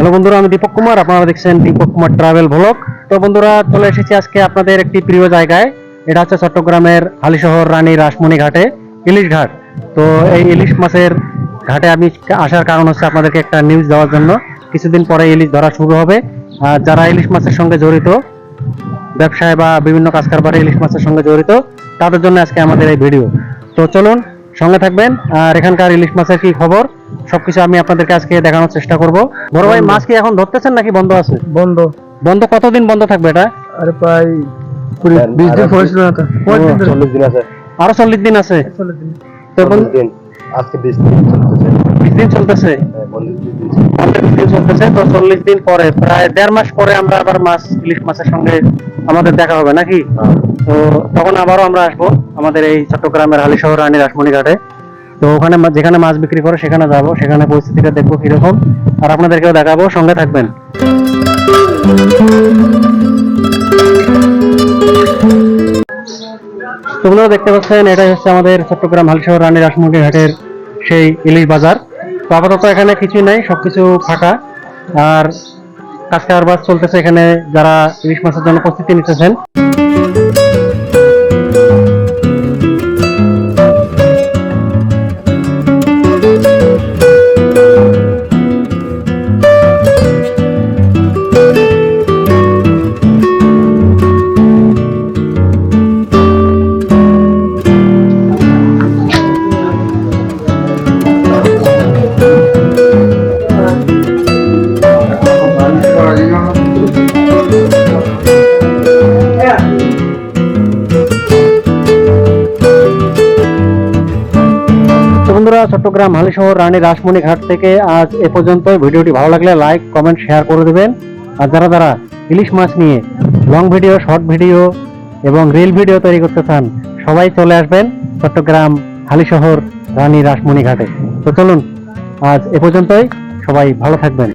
Hello বন্ধুরা, আমি দীপক কুমার। আপনারা দেখছেন দীপক কুমার ট্রাভেল ভ্লগ। তো বন্ধুরা, চলে এসেছি আজকে আপনাদের একটি প্রিয় জায়গায়। এটা হচ্ছে চট্টগ্রামের হালিশহর রানী রাসমণি ঘাটে, ইলিশ ঘাট। তো এই ইলিশ মাছের ঘাটে আমি আসার কারণ হচ্ছে আপনাদেরকে একটা নিউজ দেওয়ার জন্য। কিছুদিন পরে ইলিশ ধরা শুরু হবে। আর যারা ইলিশ মাছের সঙ্গে জড়িত, ব্যবসায় বা বিভিন্ন কাজ কারবারে ইলিশ মাছের সঙ্গে জড়িত, তাদের জন্য আজকে আমাদের এই ভিডিও। তো চলুন, সঙ্গে থাকবেন। আর এখানকার ইলিশ মাছের কি খবর সবকিছু আমি আপনাদেরকে আজকে দেখানোর চেষ্টা করব। বড় ভাই, মাছ কি এখন ধরতেছেন নাকি বন্ধ আছে? বন্ধ। বন্ধ কতদিন বন্ধ থাকবে এটা? আরে প্রায় 20 দিন হয়েছিল না তো? 40 দিন আছে। আরো 40 দিন আছে। 40 দিন। তো 40 দিন আজকে 20 দিন চলতেছে। 20 দিন চলতেছে। হ্যাঁ, 20 দিন আমাদের 20 দিন চলতেছে। তো 40 দিন পরে, প্রায় 1.5 মাস পরে আমরা আবার ইলিশ মাছের সঙ্গে আমাদের দেখা হবে নাকি? তো তখন আবারও আমরা আসবো আমাদের এই চট্টগ্রামের হালিশহর রানী রাসমণি ঘাটে। তো ওখানে যেখানে মাছ বিক্রি করে সেখানে যাব, সেখানে পরিস্থিতিটা দেখবো কিরকম, আর আপনাদেরকেও দেখাবো। সঙ্গে থাকবেন। তোমরা দেখতে পাচ্ছেন, এটাই হচ্ছে আমাদের চট্টগ্রাম হালিশহর রানী রাসমণি ঘাটের সেই ইলিশ বাজার। তো আপাতত এখানে কিছুই নাই, সবকিছু ফাঁকা। আর কাজ কারবার চলতেছে এখানে, যারা ইলিশ মাছের জন্য প্রস্তুতি নিতেছেন। বন্ধুরা, চট্টগ্রাম হালিশহর রানী রাসমণি ঘাট থেকে আজ এ পর্যন্ত। ভিডিওটি ভালো লাগলে লাইক, কমেন্ট, শেয়ার করে দেবেন। আর যারা যারা ইলিশ মাছ নিয়ে লং ভিডিও, শর্ট ভিডিও এবং রিল ভিডিও তৈরি করতে চান, সবাই চলে আসবেন চট্টগ্রাম হালিশহর রানী রাসমণি ঘাটে। তো চলুন, আজ এ পর্যন্তই। সবাই ভালো থাকবেন।